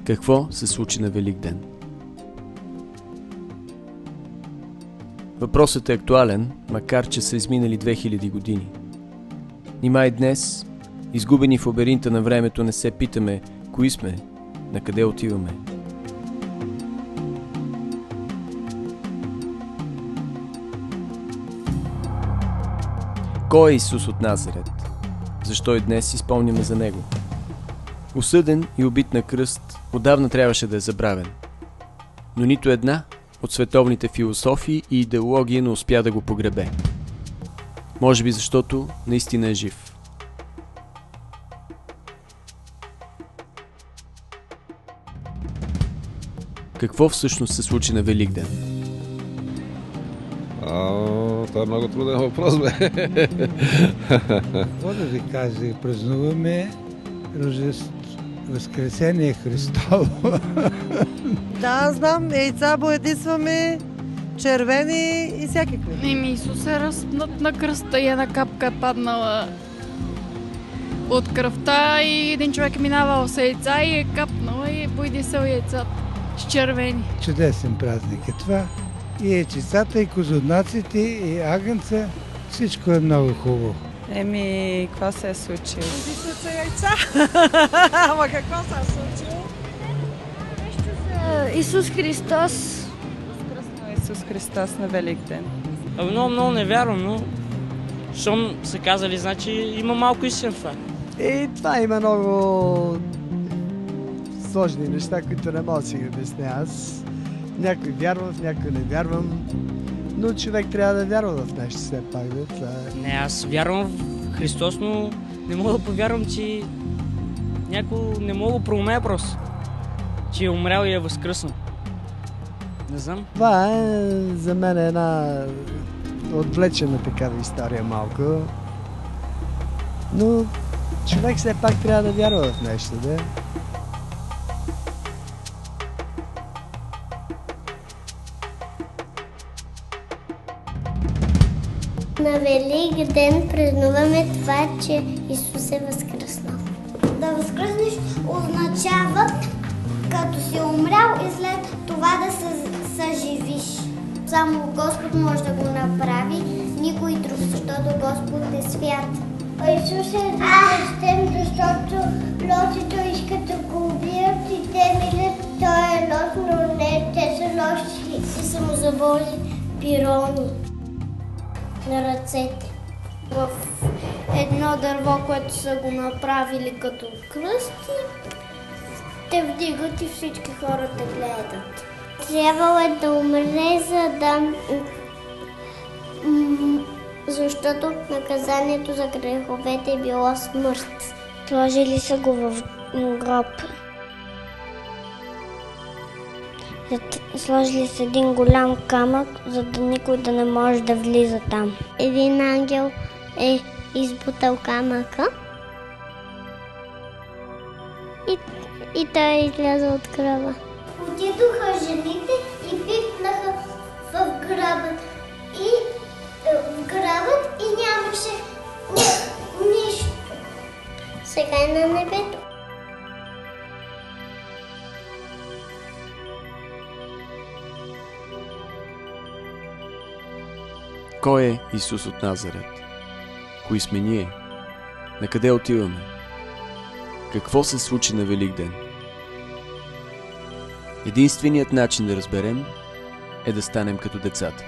Какво се случи на Великден? Въпросът е актуален, макар че са изминали 2000 години. Нима и днес, изгубени в лабиринта на времето, не се питаме кои сме, на къде отиваме. Кой е Исус от Назарет? Защо и днес си спомняме за Него? Осъден и убит на кръст, отдавна трябваше да е забравен. Но нито една от световните философии и идеологии не успя да го погребе. Може би защото наистина е жив. Какво всъщност се случи на Великден? Това е много труден въпрос, бе. Какво да ви кажа? Празнуваме Възкресение Христово. Да, знам. Яйца боядисваме, червени и всякакви. Исус е разпнат на кръста и една капка е паднала от кръвта и един човек е минавал с яйца и е капнала и е боядисал яйцата с червени. Чудесен празник е това. И яйцата, и козунаците, и агънца. Всичко е много хубаво. Какво се е случило? Боядисват се яйца. Ама какво се е случило? Нещо за Исус Христос. Възкръснал Исус Христос на Великден. Много не вярвам, но щом са казали, значи има малко истина в това. И това има много сложни неща, които не мога да си ги обясня. Аз някой вярвам, в някой не вярвам, но човек трябва да вярва в нещо все пак. Не, аз вярвам в Христос, но не мога да повярвам, че някой не мога да проумея просто, че е умрял и е възкръснал. Не знам. Това е за мен една отвлечена такава история малко. Но човек все пак трябва да вярва в нещо, да? На Великден празнуваме това, че Исус е възкръснал. Да възкръснеш означава като си умрял и след това да се съживиш. Само Господ може да го направи, никой друг, защото Господ е свят. Исус е възкръснен, защото лошите искат да го убият и те мислят, той е лош, но не, те са лоши. И са му заболи пирони на ръцете. В едно дърво, което са го направили като кръсти, те вдигат и всички хора да гледат. Трябвало е да умре, защото наказанието за греховете е било смърт. Сложили са го в гроб. Сложили с един голям камък, за да никой да не може да влиза там. Един ангел е избутал камъка и той е излязъл от гроба. Отидоха жените и пипнаха в гробът. И нямаше нищо. Сега е на небето. Кой е Исус от Назарет? Кои сме ние? На къде отиваме? Какво се случи на Великден? Единственият начин да разберем е да станем като децата.